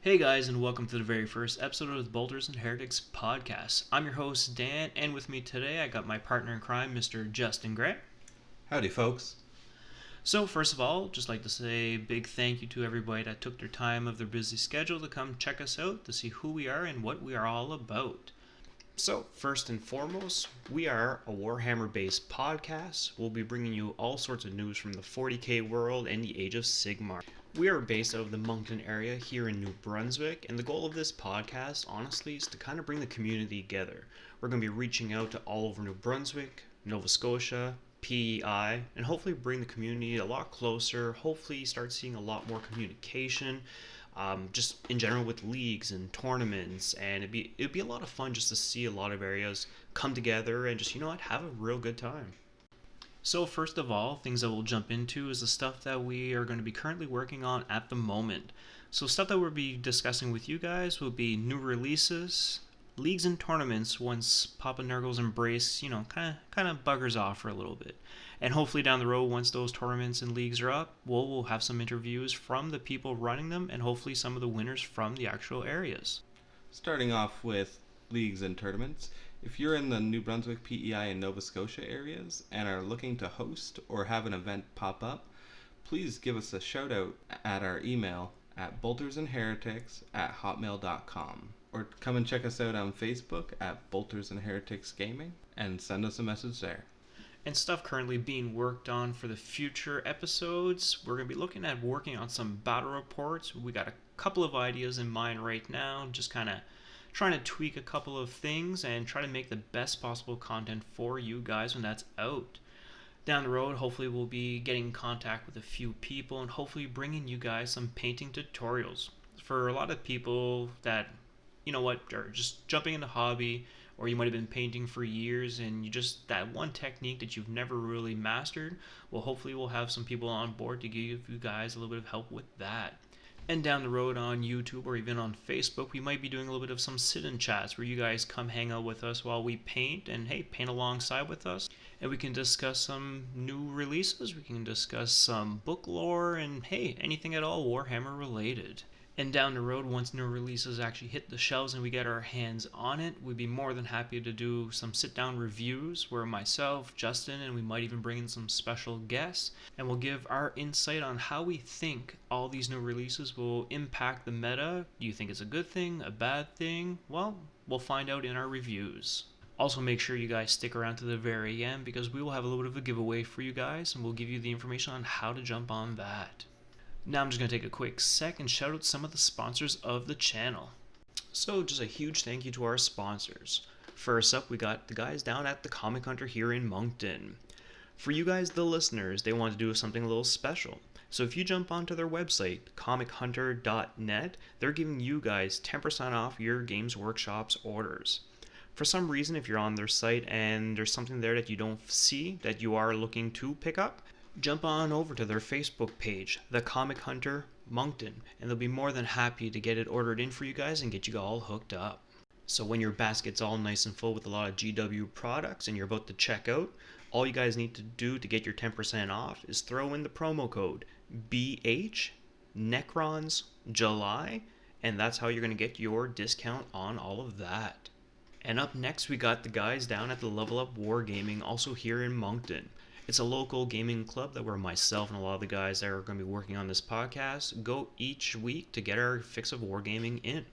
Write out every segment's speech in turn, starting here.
Hey guys, and welcome to the very first episode of the Bolters and Heretics podcast. I'm your host, Dan, and with me today I got my partner in crime, Mr. Justin Gray. Howdy, folks. So, first of all, just like to say a big thank you to everybody that took their time of their busy schedule to come check us out to see who we are and what we are all about. So, first and foremost, we are a Warhammer-based podcast. We'll be bringing you all sorts of news from the 40k world and the Age of Sigmar. We are based out of the Moncton area here in New Brunswick, and the goal of this podcast, honestly, is to kind of bring the community together. We're going to be reaching out to all over New Brunswick, Nova Scotia, PEI, and hopefully bring the community a lot closer, hopefully start seeing a lot more communication, just in general with leagues and tournaments, and it'd be a lot of fun just to see a lot of areas come together and just, have a real good time. So first of all, things that we'll jump into is the stuff that we are going to be currently working on at the moment. So stuff that we'll be discussing with you guys will be new releases, leagues and tournaments once Papa Nurgle's Embrace, kind of buggers off for a little bit. And hopefully down the road, once those tournaments and leagues are up, we'll have some interviews from the people running them and hopefully some of the winners from the actual areas. Starting off with leagues and tournaments, if you're in the New Brunswick, PEI, and Nova Scotia areas and are looking to host or have an event pop up, please give us a shout out at our email at boltersandheretics@hotmail.com, or come and check us out on Facebook at boltersandhereticsgaming and send us a message there. And stuff currently being worked on for the future episodes. We're going to be looking at working on some battle reports. We got a couple of ideas in mind right now, just kind of trying to tweak a couple of things and try to make the best possible content for you guys when that's out. Down the road, hopefully we'll be getting in contact with a few people and hopefully bringing you guys some painting tutorials. For a lot of people that, are just jumping in the hobby, or you might have been painting for years and you just, that one technique that you've never really mastered, well, hopefully we'll have some people on board to give you guys a little bit of help with that. And down the road on YouTube or even on Facebook, we might be doing a little bit of some sit-in chats where you guys come hang out with us while we paint and, hey, paint alongside with us. And we can discuss some new releases, we can discuss some book lore, and, hey, anything at all Warhammer related. And down the road, once new releases actually hit the shelves and we get our hands on it, we'd be more than happy to do some sit-down reviews where myself, Justin, and we might even bring in some special guests, and we'll give our insight on how we think all these new releases will impact the meta. Do you think it's a good thing, a bad thing? Well, we'll find out in our reviews. Also, make sure you guys stick around to the very end because we will have a little bit of a giveaway for you guys, and we'll give you the information on how to jump on that. Now I'm just going to take a quick sec and shout out some of the sponsors of the channel. So just a huge thank you to our sponsors. First up, we got the guys down at the Comic Hunter here in Moncton. For you guys, the listeners, they want to do something a little special. So if you jump onto their website, comichunter.net, they're giving you guys 10% off your Games Workshop's orders. For some reason, if you're on their site and there's something there that you don't see that you are looking to pick up, jump on over to their Facebook page, The Comic Hunter Moncton, and they'll be more than happy to get it ordered in for you guys and get you all hooked up. So when your basket's all nice and full with a lot of GW products and you're about to check out, all you guys need to do to get your 10% off is throw in the promo code BH Necrons July, and that's how you're going to get your discount on all of that. And up next, we got the guys down at the Level Up Wargaming, also here in Moncton. It's a local gaming club that where myself and a lot of the guys that are going to be working on this podcast go each week to get our fix of wargaming in.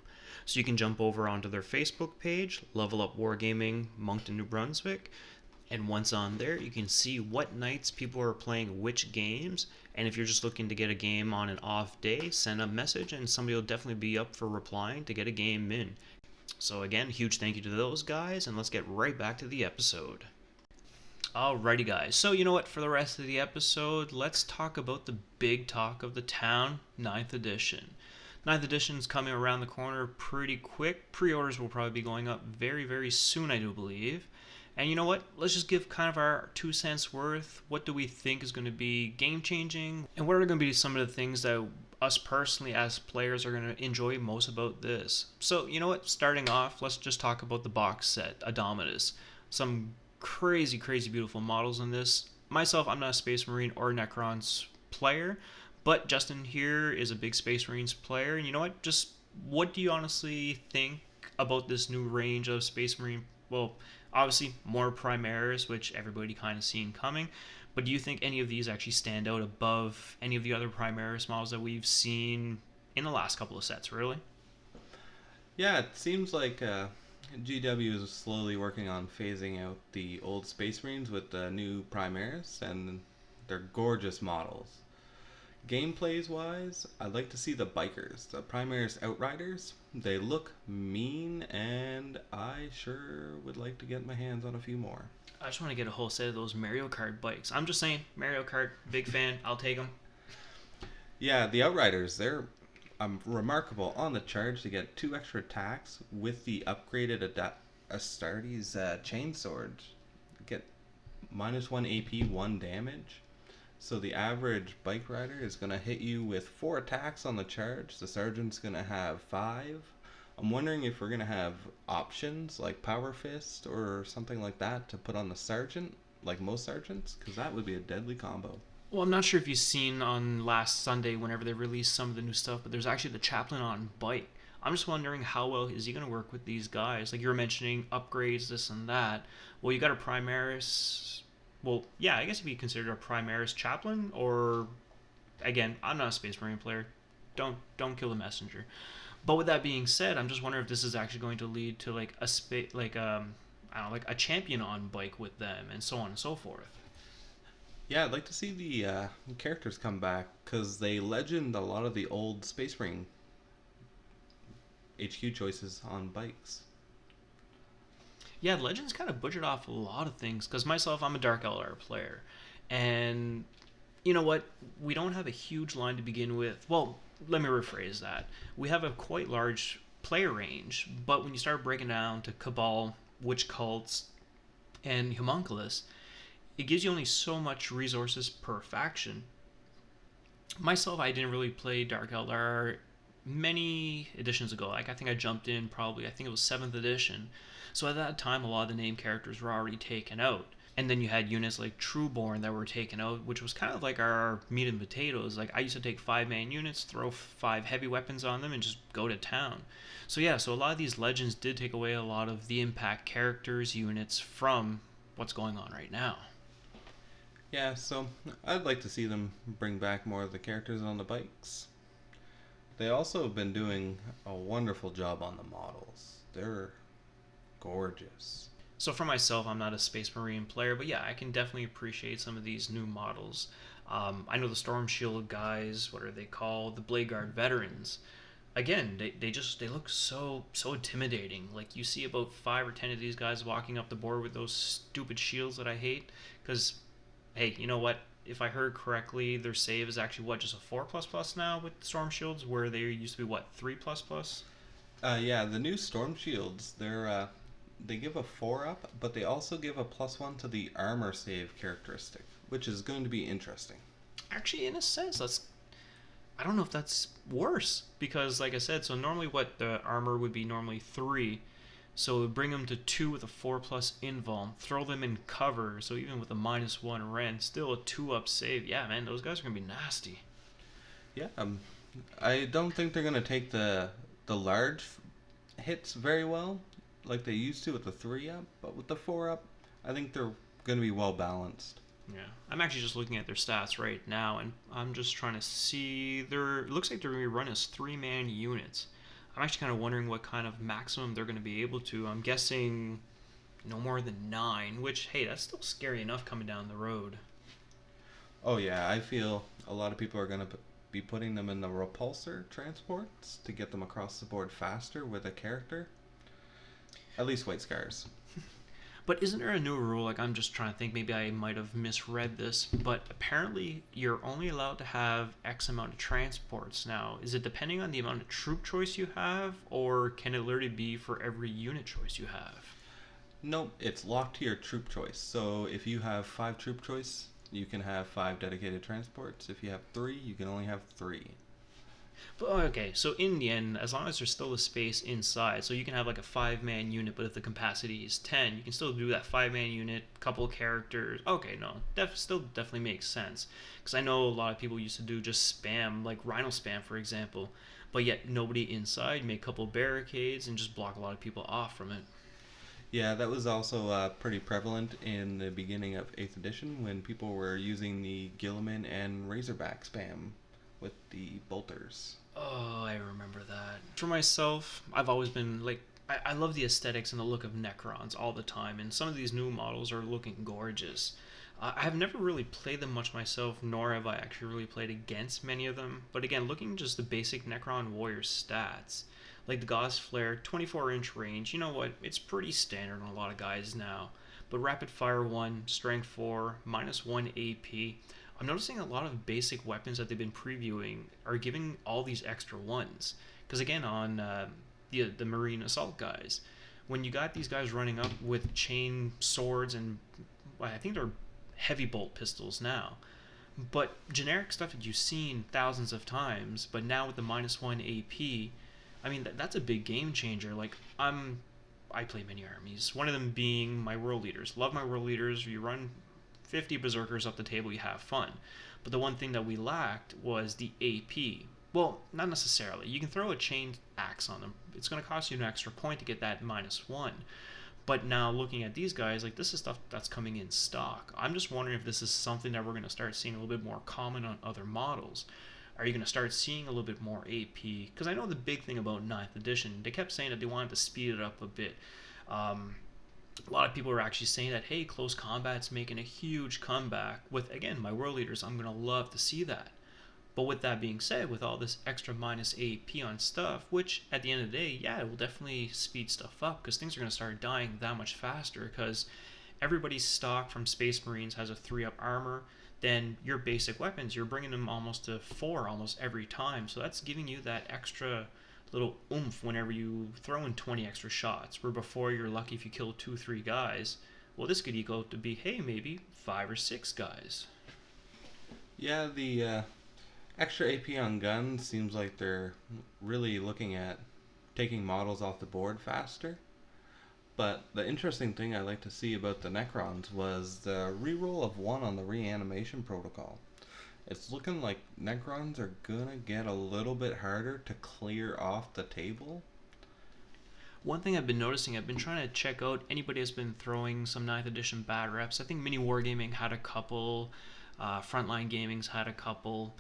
So you can jump over onto their Facebook page, Level Up Wargaming Moncton, New Brunswick, and once on there, you can see what nights people are playing which games, and if you're just looking to get a game on an off day, send a message and somebody will definitely be up for replying to get a game in. So again, huge thank you to those guys, and let's get right back to the episode. Alrighty guys, so you know what, for the rest of the episode, let's talk about the big talk of the town, 9th edition. 9th edition is coming around the corner pretty quick. Pre-orders will probably be going up very, very soon, I do believe. And you know what, let's just give kind of our 2 cents worth. What do we think is going to be game-changing? And what are going to be some of the things that us personally as players are going to enjoy most about this? So, you know what, starting off, let's just talk about the box set, Adomitus. Some crazy beautiful models in this. Myself, I'm not a Space Marine or Necrons player, but Justin here is a big Space Marines player, and you know what, just what do you honestly think about this new range of Space Marine? Well, obviously more Primaris, which everybody kind of seen coming. But do you think any of these actually stand out above any of the other Primaris models that we've seen in the last couple of sets? Really? Yeah, it seems like GW is slowly working on phasing out the old Space Marines with the new Primaris, and they're gorgeous models. Gameplays wise, I'd like to see the bikers, the Primaris Outriders. They look mean, and I sure would like to get my hands on a few more. I just want to get a whole set of those Mario Kart bikes. I'm just saying, Mario Kart, big fan. I'll take them. Yeah, the Outriders, they're remarkable on the charge to get 2 extra attacks with the upgraded Astartes chainsword. Get -1 AP, 1 damage. So the average bike rider is going to hit you with 4 attacks on the charge. The sergeant's going to have 5. I'm wondering if we're going to have options like Power Fist or something like that to put on the sergeant, like most sergeants, because that would be a deadly combo. Well, I'm not sure if you've seen on last Sunday whenever they released some of the new stuff, but there's actually the chaplain on bike. I'm just wondering how well is he going to work with these guys? Like you were mentioning upgrades, this and that. Well, you got a Primaris. Well, yeah, I guess if you consider a Primaris chaplain, or again, I'm not a Space Marine player. Don't kill the messenger. But with that being said, I'm just wondering if this is actually going to lead to like I don't know, like a champion on bike with them, and so on and so forth. Yeah, I'd like to see the characters come back because they legend a lot of the old Space Marine HQ choices on bikes. Yeah, Legends kind of butchered off a lot of things. Because myself, I'm a Dark Eldar player, and you know what? We don't have a huge line to begin with. Well, let me rephrase that. We have a quite large player range, but when you start breaking down to Cabal, Witch Cults, and Homunculus, it gives you only so much resources per faction. Myself, I didn't really play Dark Eldar many editions ago. Like I think I jumped in probably, I think it was 7th edition. So at that time, a lot of the name characters were already taken out. And then you had units like Trueborn that were taken out, which was kind of like our meat and potatoes. Like I used to take 5-man units, throw 5 heavy weapons on them, and just go to town. So yeah, so a lot of these legends did take away a lot of the impact characters, units from what's going on right now. Yeah, so I'd like to see them bring back more of the characters on the bikes. They also have been doing a wonderful job on the models. They're gorgeous. So for myself, I'm not a Space Marine player, but yeah, I can definitely appreciate some of these new models. I know the Storm Shield guys. What are they called? The Blade Guard veterans. Again, they look so intimidating. Like you see about 5 or 10 of these guys walking up the board with those stupid shields that I hate. Because, hey, you know what? If I heard correctly, their save is actually what, just a 4++ now with Storm Shields, where they used to be what, 3++? Yeah, the new Storm Shields, they give a 4-up, but they also give a +1 to the armor save characteristic, which is going to be interesting. Actually, in a sense, I don't know if that's worse, because like I said, so normally what the armor would be normally 3, so bring them to 2 with a 4+ invuln, throw them in cover, so even with a -1 rend, still a 2-up save. Yeah, man, those guys are gonna be nasty. Yeah, I don't think they're gonna take the large hits very well, like they used to with the 3-up, but with the 4-up, I think they're gonna be well balanced. Yeah, I'm actually just looking at their stats right now, and I'm just trying to see. It looks like they're going to be run as 3-man units. I'm actually kind of wondering what kind of maximum they're going to be able to. I'm guessing no more than 9, which, hey, that's still scary enough coming down the road. Oh yeah, I feel a lot of people are gonna be putting them in the repulsor transports to get them across the board faster with a character. At least White Scars. But isn't there a new rule? Like, I'm just trying to think, maybe I might have misread this, but apparently you're only allowed to have X amount of transports now. Is it depending on the amount of troop choice you have, or can it literally be for every unit choice you have? Nope, it's locked to your troop choice. So if you have 5 troop choice, you can have 5 dedicated transports. If you have 3, you can only have 3. But okay, so in the end, as long as there's still a space inside, so you can have like a 5-man unit, but if the capacity is 10, you can still do that 5-man unit, couple characters. Okay, no, still definitely makes sense. Because I know a lot of people used to do just spam, like Rhino spam, for example, but yet nobody inside, make a couple barricades and just block a lot of people off from it. Yeah, that was also pretty prevalent in the beginning of 8th edition when people were using the Gilliman and Razorback spam with the bolters. Oh, I remember that. For myself, I've always been like, I love the aesthetics and the look of Necrons all the time, and some of these new models are looking gorgeous. I have never really played them much myself, nor have I actually really played against many of them. But again, looking just the basic Necron warrior stats, like the Gauss Flare, 24-inch range, you know what? It's pretty standard on a lot of guys now. But Rapid Fire 1, Strength 4, -1 AP. I'm noticing a lot of basic weapons that they've been previewing are giving all these extra ones. Because again, on the Marine Assault guys, when you got these guys running up with chain swords and well, I think they're heavy bolt pistols now, but generic stuff that you've seen thousands of times, but now with the -1 AP, I mean that's a big game changer. Like I play many armies. One of them being my world leaders. Love my world leaders. You run 50 berserkers up the table, you have fun. But the one thing that we lacked was the AP. Well, not necessarily. You can throw a chain axe on them. It's going to cost you an extra point to get that -1. But now looking at these guys, like this is stuff that's coming in stock. I'm just wondering if this is something that we're going to start seeing a little bit more common on other models. Are you going to start seeing a little bit more AP? Because I know the big thing about 9th edition, they kept saying that they wanted to speed it up a bit. A lot of people are actually saying that, hey, close combat's making a huge comeback. With, again, my world leaders, I'm going to love to see that. But with that being said, with all this extra -AP on stuff, which at the end of the day, yeah, it will definitely speed stuff up because things are going to start dying that much faster because everybody's stock from Space Marines has a 3-up armor. Then your basic weapons, you're bringing them almost to 4 almost every time. So that's giving you that extra little oomph whenever you throw in 20 extra shots, where before you're lucky if you kill 2-3 guys. Well, this could equal to be, hey, maybe 5 or 6 guys. Yeah, the extra AP on guns seems like they're really looking at taking models off the board faster. But the interesting thing I like to see about the Necrons was the reroll of 1 on the reanimation protocol. It's looking like Necrons are gonna get a little bit harder to clear off the table. One thing I've been noticing, I've been trying to check out anybody has been throwing some 9th edition bad reps. I think Mini Wargaming had a couple, Frontline Gaming's had a couple.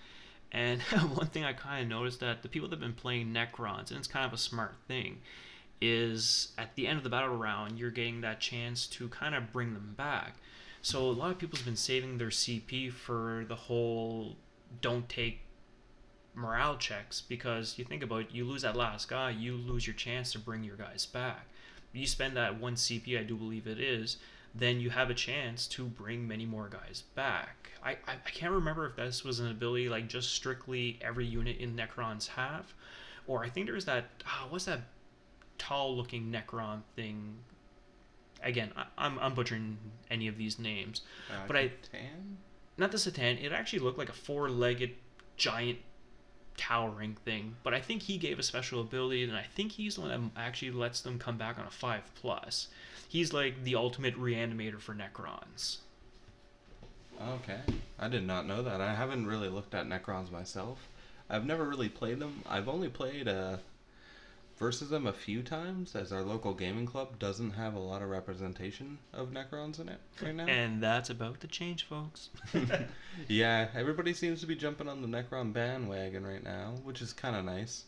And one thing I kind of noticed that the people that have been playing Necrons, and it's kind of a smart thing, is at the end of the battle round, you're getting that chance to kind of bring them back. So a lot of people's been saving their CP for the whole don't take morale checks because you think about it, you lose that last guy, you lose your chance to bring your guys back. You spend that 1 CP, I do believe it is, then you have a chance to bring many more guys back. I can't remember if this was an ability like just strictly every unit in Necrons have, or I think there's that, what's that tall looking Necron thing? Again, I'm butchering any of these names, but Catan? not the Satan. It actually looked like a 4-legged giant towering thing. But I think he gave a special ability, and I think he's the one that actually lets them come back on a 5+. He's like the ultimate reanimator for Necrons. Okay, I did not know that. I haven't really looked at Necrons myself. I've never really played them. I've only played versus them a few times, as our local gaming club doesn't have a lot of representation of Necrons in it right now. And that's about to change, folks. Yeah, everybody seems to be jumping on the Necron bandwagon right now, which is kind of nice.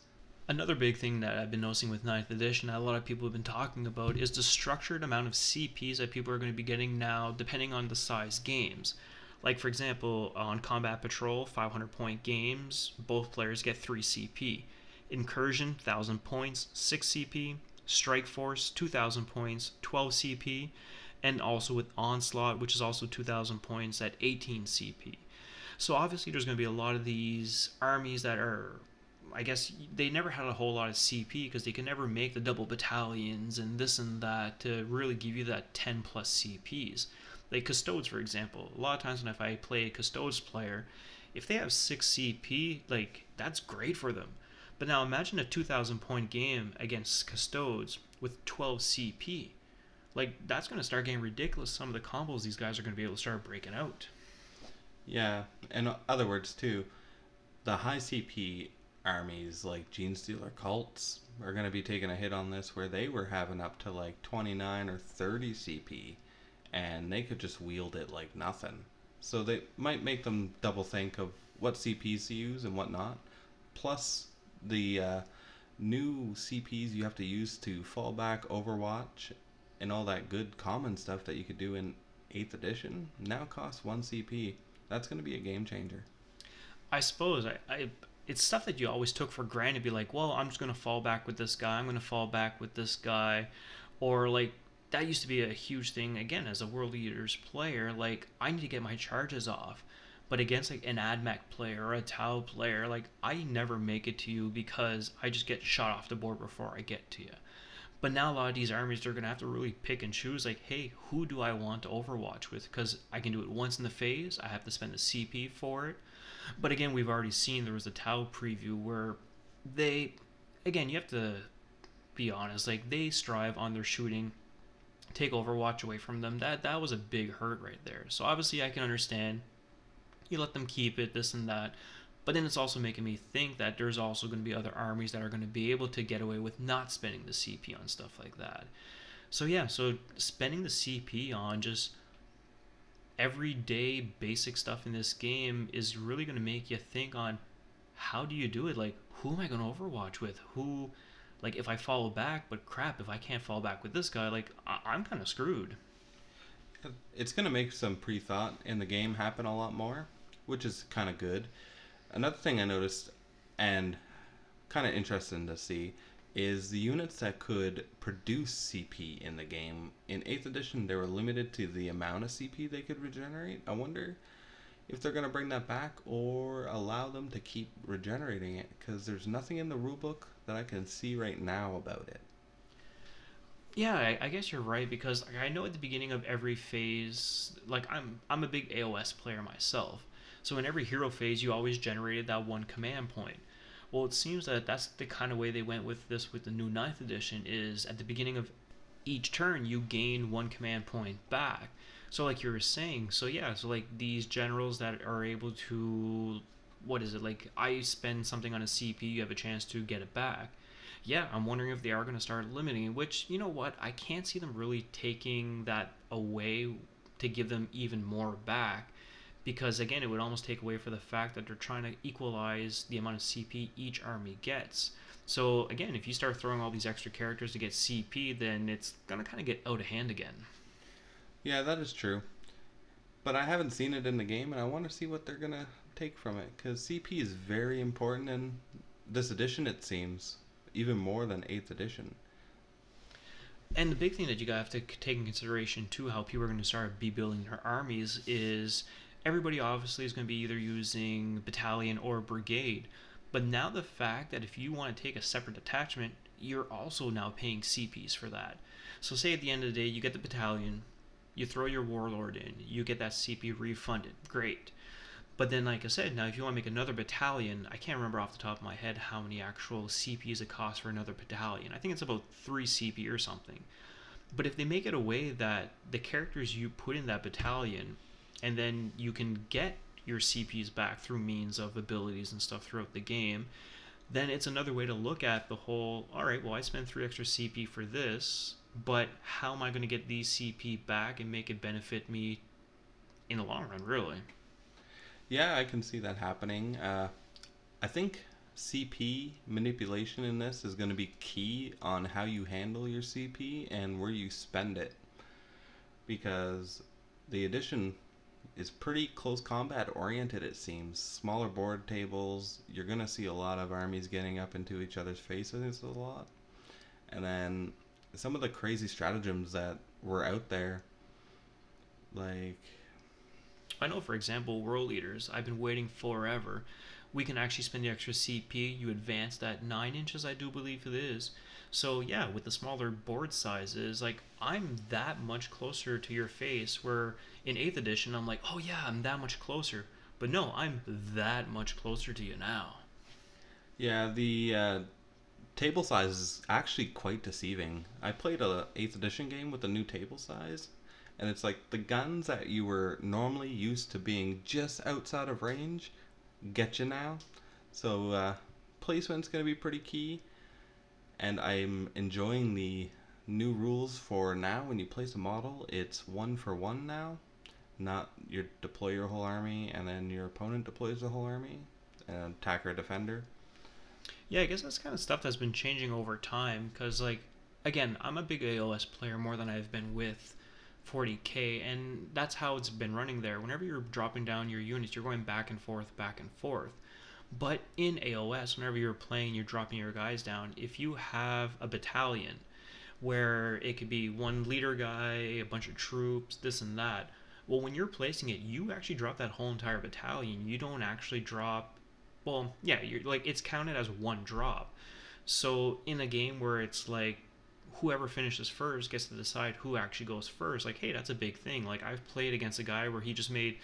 Another big thing that I've been noticing with 9th edition that a lot of people have been talking about is the structured amount of CPs that people are going to be getting now depending on the size games. Like, for example, on Combat Patrol, 500-point games, both players get 3 CP. Incursion, 1,000 points, 6 CP. Strike Force, 2,000 points, 12 CP. And also with Onslaught, which is also 2,000 points at 18 CP. So obviously there's going to be a lot of these armies that are, I guess, they never had a whole lot of CP because they can never make the double battalions and this and that to really give you that 10 plus CPs. Like Custodes, for example. A lot of times when if I play a Custodes player, if they have 6 CP, like that's great for them. But now imagine a 2,000 point game against Custodes with 12 CP. Like that's going to start getting ridiculous. Some of the combos these guys are going to be able to start breaking out. Yeah, in other words too, the high CP armies like Genestealer cults are going to be taking a hit on this, where they were having up to like 29 or 30 CP, and they could just wield it like nothing. So they might make them double think of what CPs to use and what not. Plus, the new CPs you have to use to fall back Overwatch and all that good common stuff that you could do in 8th edition now costs 1 CP. That's going to be a game changer. I suppose it's stuff that you always took for granted. Be like, well, I'm just gonna fall back with this guy. I'm gonna fall back with this guy, or like that used to be a huge thing. Again, as a World Eaters player, like I need to get my charges off. But against like an AdMech player or a Tau player, like I never make it to you because I just get shot off the board before I get to you. But now a lot of these armies, they're going to have to really pick and choose, like, hey, who do I want to Overwatch with? Because I can do it once in the phase. I have to spend the CP for it. But again, we've already seen there was a Tau preview where they, again, you have to be honest, like, they strive on their shooting, take Overwatch away from them. That was a big hurt right there. So obviously I can understand. You let them keep it, this and that. But then it's also making me think that there's also going to be other armies that are going to be able to get away with not spending the CP on stuff like that. So yeah, so spending the CP on just everyday basic stuff in this game is really going to make you think on how do you do it? Like, who am I going to Overwatch with? Who, like, if I follow back, but crap, if I can't fall back with this guy, like, I'm kind of screwed. It's going to make some pre-thought in the game happen a lot more, which is kind of good. Another thing I noticed, and kind of interesting to see, is the units that could produce CP in the game. In 8th edition, they were limited to the amount of CP they could regenerate. I wonder if they're going to bring that back or allow them to keep regenerating it, because there's nothing in the rulebook that I can see right now about it. Yeah, I guess you're right because I know at the beginning of every phase, like I'm a big AOS player myself. So in every hero phase, you always generated that one command point. Well, it seems that that's the kind of way they went with this with the new ninth edition is at the beginning of each turn, you gain one command point back. So like you were saying, so yeah, so like these generals that are able to, what is it, like I spend something on a CP, you have a chance to get it back. Yeah, I'm wondering if they are going to start limiting, which, you know what, I can't see them really taking that away to give them even more back because again it would almost take away for the fact that they're trying to equalize the amount of CP each army gets. So again, if you start throwing all these extra characters to get CP, then it's gonna kind of get out of hand again. Yeah, that is true. But I haven't seen it in the game, and I want to see what they're going to take from it, because CP is very important in this edition, it seems, even more than 8th edition. And the big thing that you have to take in consideration too, how people are going to start building their armies, is everybody obviously is going to be either using battalion or brigade. But now the fact that if you want to take a separate detachment, you're also now paying CPs for that. So say at the end of the day, you get the battalion, you throw your warlord in, you get that CP refunded. Great. But then, like I said, now if you want to make another battalion, I can't remember off the top of my head how many actual CPs it costs for another battalion. I think it's about 3 CP or something. But if they make it a way that the characters you put in that battalion, and then you can get your CPs back through means of abilities and stuff throughout the game, then it's another way to look at the whole, alright, well I spent 3 extra CP for this, but how am I going to get these CP back and make it benefit me in the long run, really? Yeah, I can see that happening. I think CP manipulation in this is going to be key on how you handle your CP and where you spend it. Because the edition is pretty close combat oriented, it seems. Smaller board tables, you're going to see a lot of armies getting up into each other's faces a lot. And then some of the crazy stratagems that were out there, like... I know, for example, World Eaters, I've been waiting forever. We can actually spend the extra CP. You advance that 9 inches, I do believe it is. So yeah, with the smaller board sizes, like I'm that much closer to your face, where in 8th edition I'm like, oh yeah, I'm that much closer. But no, I'm that much closer to you now. Yeah, the table size is actually quite deceiving. I played a 8th edition game with a new table size, and it's like the guns that you were normally used to being just outside of range get you now. So placement's going to be pretty key, and I'm enjoying the new rules for now. When you place a model, it's 1-for-1 now. Not you deploy your whole army and then your opponent deploys the whole army, and attacker defender. Yeah, I guess that's kind of stuff that's been changing over time. Because, like, again, I'm a big AOS player more than I've been with 40k, and that's how it's been running there. Whenever you're dropping down your units, you're going back and forth, back and forth. But in AOS, whenever you're playing, you're dropping your guys down. If you have a battalion where it could be one leader guy, a bunch of troops, this and that, well, when you're placing it, you actually drop that whole entire battalion. You don't actually drop. Well, yeah, you're like it's counted as one drop. So in a game where it's like whoever finishes first gets to decide who actually goes first. Like, hey, that's a big thing. Like I've played against a guy where he just made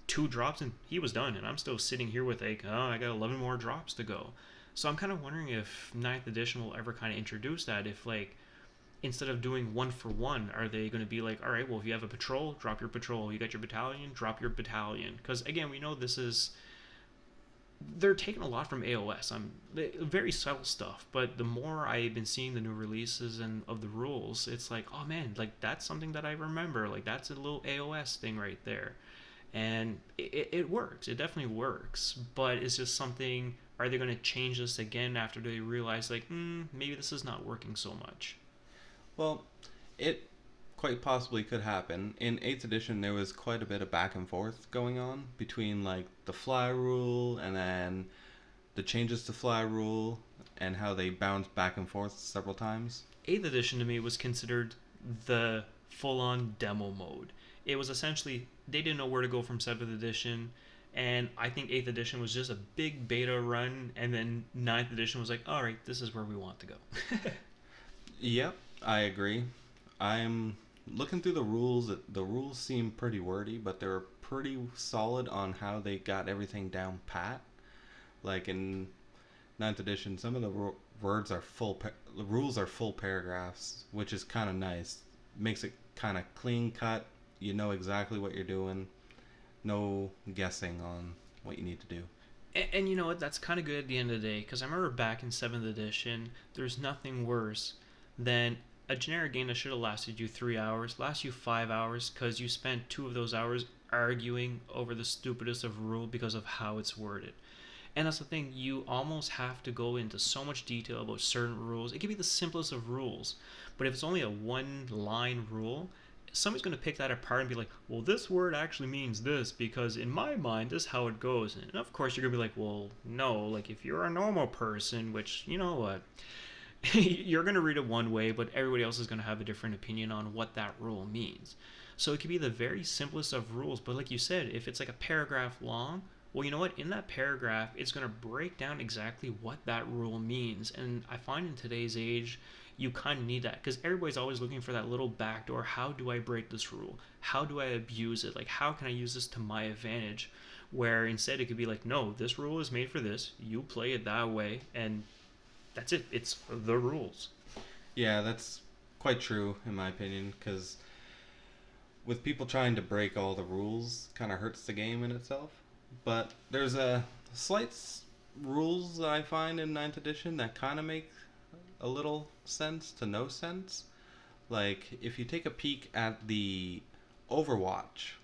2 drops and he was done, and I'm still sitting here with like, oh, I got 11 more drops to go. So I'm kind of wondering if ninth edition will ever kind of introduce that. If like instead of doing 1-for-1, are they going to be like, all right, well, if you have a patrol, drop your patrol. You got your battalion, drop your battalion. Because again, we know this is they're taking a lot from AOS. Very subtle stuff, but the more I've been seeing the new releases and of the rules, it's like, oh man, like that's something that I remember. Like that's a little AOS thing right there, and it works. It definitely works, but it's just something. Are they going to change this again after they realize like, maybe this is not working so much? Well, it quite possibly could happen. In 8th edition, there was quite a bit of back and forth going on between like the fly rule and then the changes to fly rule and how they bounced back and forth several times. 8th edition to me was considered the full-on demo mode. It was essentially they didn't know where to go from 7th edition, and I think 8th edition was just a big beta run, and then 9th edition was like, all right, this is where we want to go. Yep, I agree. I'm looking through the rules. The rules seem pretty wordy, but they're pretty solid on how they got everything down pat. Like in 9th edition, some of the words are the rules are full paragraphs, which is kind of nice. Makes it kind of clean cut. You know exactly what you're doing. No guessing on what you need to do. And you know what? That's kind of good at the end of the day, because I remember back in 7th edition, there's nothing worse than a generic game that should have lasted you 3 hours, lasts you 5 hours, because you spent 2 of those hours arguing over the stupidest of rule because of how it's worded. And that's the thing, you almost have to go into so much detail about certain rules. It can be the simplest of rules, but if it's only a one-line rule, somebody's going to pick that apart and be like, well, this word actually means this because in my mind, this is how it goes. And of course, you're going to be like, well, no, like if you're a normal person, which, you know what, you're going to read it one way, but everybody else is going to have a different opinion on what that rule means. So it could be the very simplest of rules, but like you said, if it's like a paragraph long, well, you know what? In that paragraph, it's going to break down exactly what that rule means. And I find in today's age, you kind of need that because everybody's always looking for that little backdoor. How do I break this rule? How do I abuse it? Like, how can I use this to my advantage? Where instead it could be like, no, this rule is made for this. You play it that way, and that's it. It's the rules. Yeah, that's quite true in my opinion, because with people trying to break all the rules, kind of hurts the game in itself. But there's a slight rules that I find in 9th edition that kind of make a little sense to no sense. Like, if you take a peek at the Overwatch,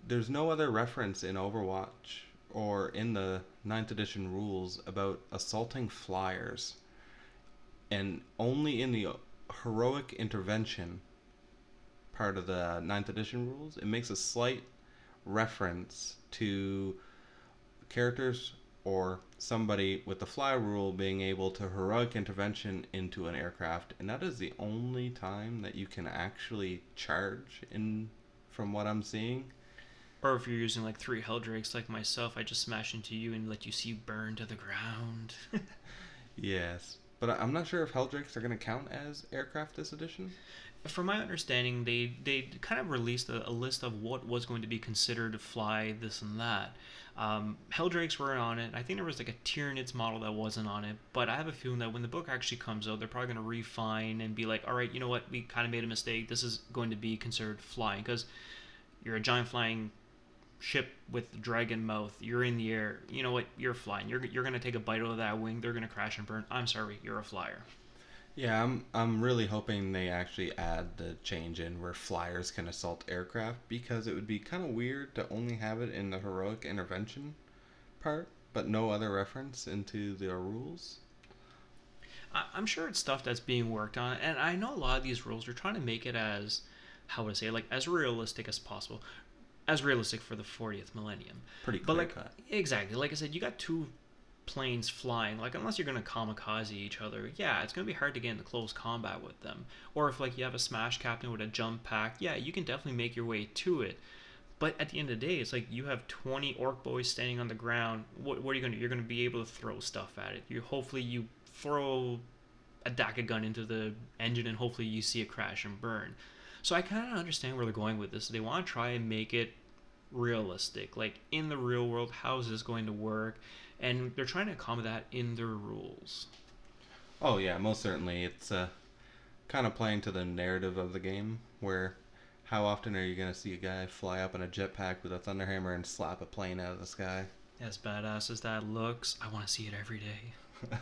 there's no other reference in Overwatch or in the 9th edition rules about assaulting flyers. And only in the heroic intervention part of the 9th edition rules, it makes a slight reference to characters or somebody with the fly rule being able to heroic intervention into an aircraft, and that is the only time that you can actually charge in from what I'm seeing. Or if you're using like 3 Helldrakes like myself, I just smash into you and let you see you burn to the ground. Yes, but I'm not sure if Helldrakes are going to count as aircraft this edition. From my understanding, they kind of released a list of what was going to be considered to fly this and that. Helldrakes were on it. I think there was like a Tyranids model that wasn't on it, but I have a feeling that when the book actually comes out, they're probably going to refine and be like, all right, you know what, we kind of made a mistake. This is going to be considered flying because you're a giant flying ship with dragon mouth. You're in the air. You know what? You're flying. You're going to take a bite out of that wing. They're going to crash and burn. I'm sorry, you're a flyer. Yeah, I'm really hoping they actually add the change in where flyers can assault aircraft, because it would be kind of weird to only have it in the heroic intervention part, but no other reference into the rules. I'm sure it's stuff that's being worked on, and I know a lot of these rules are trying to make it as, how would I say, like as realistic as possible, as realistic for the 40th millennium. Pretty But clear like cut. exactly, like I said, you got two planes flying. Like unless you're gonna kamikaze each other, yeah, it's gonna be hard to get into close combat with them. Or if like you have a smash captain with a jump pack, yeah, you can definitely make your way to it. But at the end of the day, it's like you have 20 orc boys standing on the ground. What are you gonna do? You're gonna be able to throw stuff at it. You throw a DACA gun into the engine and hopefully you see it crash and burn. So I kind of understand where they're going with this. They want to try and make it realistic. Like in the real world, how is this going to work? And they're trying to accommodate that in their rules. Oh yeah, most certainly. It's kind of playing to the narrative of the game, where how often are you going to see a guy fly up in a jetpack with a thunderhammer and slap a plane out of the sky? As badass as that looks, I want to see it every day.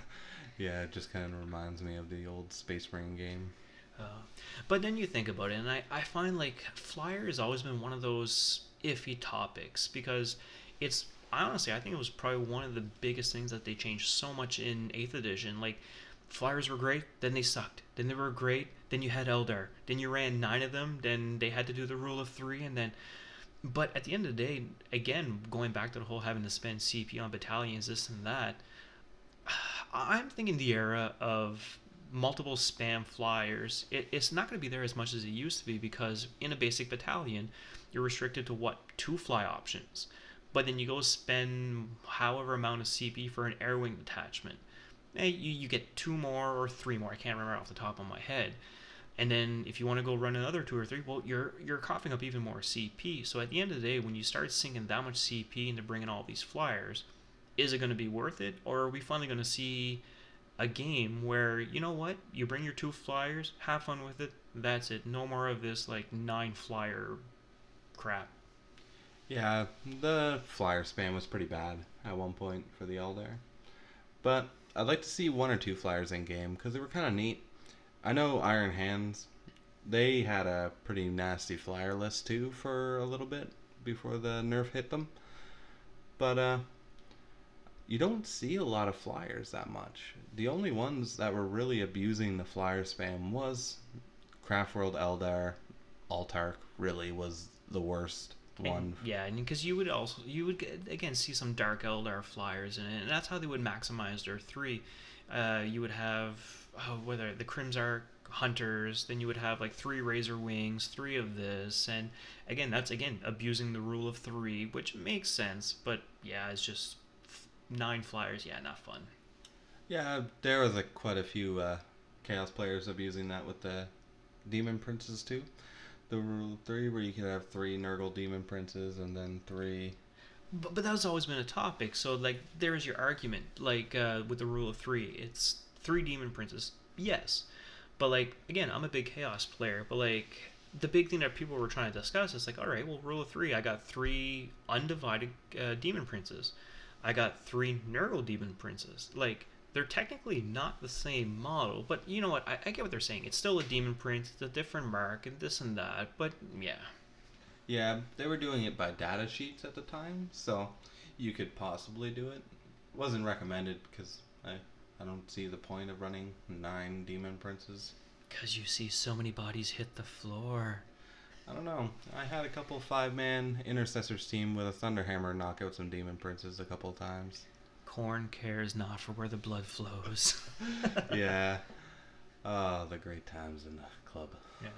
Yeah, it just kind of reminds me of the old Space Marine game. Uh, but then you think about it, and I find like Flyer has always been one of those iffy topics because it's honestly I think it was probably one of the biggest things that they changed so much in 8th edition. Like Flyers were great, then they sucked. Then they were great, then you had Eldar. Then you ran 9 of them, then they had to do the rule of 3, and then. But at the end of the day, again, going back to the whole having to spend CP on battalions, this and that, I'm thinking the era of multiple spam flyers, it's not going to be there as much as it used to be because in a basic battalion, you're restricted to what? 2 fly options. But then you go spend however amount of CP for an air wing detachment. You get 2 more or 3 more. I can't remember off the top of my head. And then if you want to go run another 2 or 3, well, you're coughing up even more CP. So at the end of the day, when you start sinking that much CP into bringing all these flyers, is it going to be worth it? Or are we finally going to see a game where, you know what, you bring your 2 flyers, have fun with it, that's it. No more of this like 9 flyer crap. Yeah, the flyer spam was pretty bad at one point for the Eldar. But I'd like to see 1 or 2 flyers in game because they were kind of neat. I know Iron Hands, they had a pretty nasty flyer list too for a little bit before the nerf hit them. But you don't see a lot of flyers that much. The only ones that were really abusing the flyer spam was Craftworld Eldar. Altark really was the worst one. Yeah, and because you would again see some Dark Eldar flyers in it, and that's how they would maximize their 3. You would have whether the Crimsark Hunters, then you would have like 3 Razor Wings, 3 of this, and again that's abusing the rule of 3, which makes sense, but yeah, it's just 9 flyers, yeah, not fun. Yeah, there was quite a few Chaos players abusing that with the Demon Princes too. The rule of 3 where you could have 3 Nurgle Demon Princes and then 3... But that's always been a topic, so like there's your argument, like with the rule of 3, it's 3 Demon Princes, yes, but like again, I'm a big Chaos player, but like the big thing that people were trying to discuss is like, all right, well, rule of 3, I got 3 undivided Demon Princes, I got 3 Nurgle Demon Princes. Like, they're technically not the same model, but you know what? I get what they're saying. It's still a Demon Prince, it's a different mark, and this and that, but yeah. Yeah, they were doing it by data sheets at the time, so you could possibly do it. It wasn't recommended because I don't see the point of running 9 Demon Princes. Because you see so many bodies hit the floor. I don't know. I had a couple 5-man Intercessors team with a Thunderhammer knock out some Demon Princes a couple of times. Corn cares not for where the blood flows. Yeah. Oh, the great times in the club. Yeah.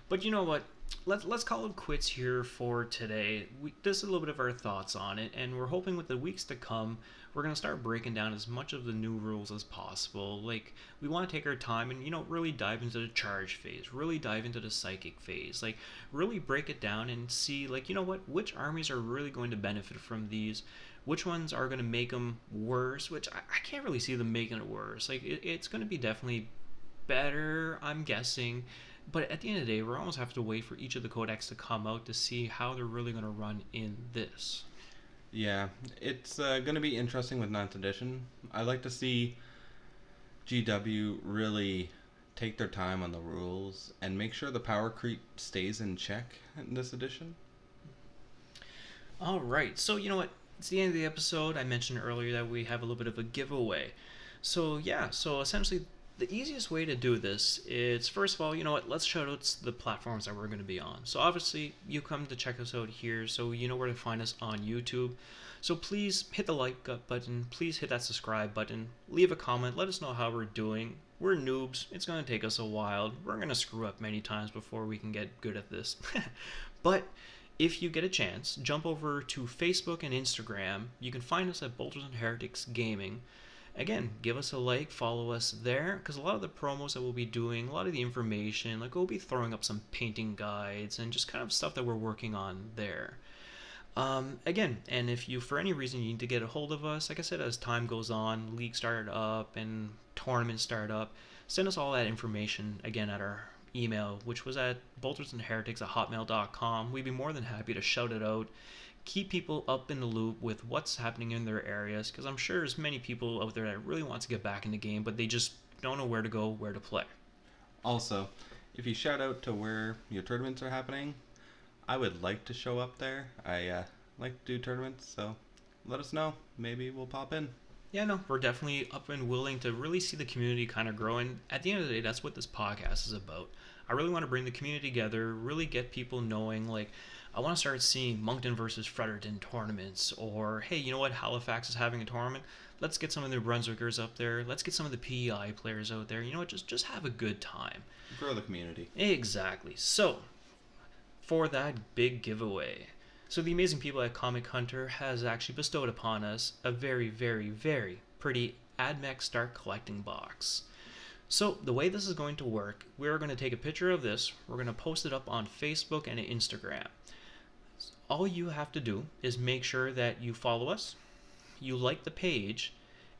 But you know what? Let's call it quits here for today. This is a little bit of our thoughts on it, and we're hoping with the weeks to come, we're going to start breaking down as much of the new rules as possible. Like, we want to take our time and, really dive into the charge phase, really dive into the psychic phase, like, really break it down and see, like, you know what, which armies are really going to benefit from these, which ones are going to make them worse, which I can't really see them making it worse. Like, it's going to be definitely better, I'm guessing. But at the end of the day, we're almost have to wait for each of the codecs to come out to see how they're really going to run in this. Yeah, it's going to be interesting with 9th edition. I'd like to see GW really take their time on the rules and make sure the power creep stays in check in this edition. All right, so you know what? It's the end of the episode. I mentioned earlier that we have a little bit of a giveaway. So yeah, so essentially the easiest way to do this is, first of all, you know what, let's shout out the platforms that we're going to be on. So obviously you come to check us out here, so you know where to find us on YouTube. So please hit the like button, please hit that subscribe button, leave a comment, let us know how we're doing. We're noobs, it's going to take us a while, we're going to screw up many times before we can get good at this. But if you get a chance, jump over to Facebook and Instagram. You can find us at boltersandhereticsgaming. Again, give us a like, follow us there, because a lot of the promos that we'll be doing, a lot of the information, like we'll be throwing up some painting guides and just kind of stuff that we're working on there. Again, and if you, for any reason, you need to get a hold of us, like I said, as time goes on, leagues start up and tournaments start up, send us all that information again at our email, which was at boltersandheretics@hotmail.com. We'd be more than happy to shout it out, keep people up in the loop with what's happening in their areas, because I'm sure there's many people out there that really want to get back in the game, but they just don't know where to go, where to play. Also, if you shout out to where your tournaments are happening, I would like to show up there. I like to do tournaments, so let us know. Maybe we'll pop in. Yeah, no, we're definitely up and willing to really see the community kind of grow. And at the end of the day, that's what this podcast is about. I really want to bring the community together, really get people knowing, like, I want to start seeing Moncton versus Fredericton tournaments, or, hey, you know what, Halifax is having a tournament. Let's get some of the Brunswickers up there. Let's get some of the PEI players out there. You know what, just have a good time. Grow the community. Exactly. So, for that big giveaway, so the amazing people at Comic Hunter has actually bestowed upon us a very, very, very pretty AdMech Start Collecting box. So the way this is going to work, we're going to take a picture of this, we're going to post it up on Facebook and Instagram. All you have to do is make sure that you follow us, you like the page,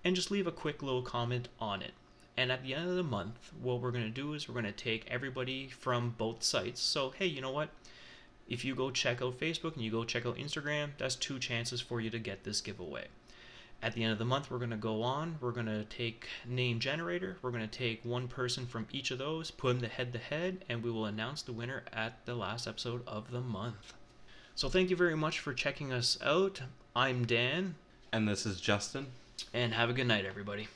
and just leave a quick little comment on it. And at the end of the month, what we're going to do is we're going to take everybody from both sites. So, hey, you know what? If you go check out Facebook and you go check out Instagram, that's 2 chances for you to get this giveaway. At the end of the month, we're going to go on. We're going to take name generator. We're going to take one person from each of those, put them head-to-head, and we will announce the winner at the last episode of the month. So thank you very much for checking us out. I'm Dan. And this is Justin. And have a good night, everybody.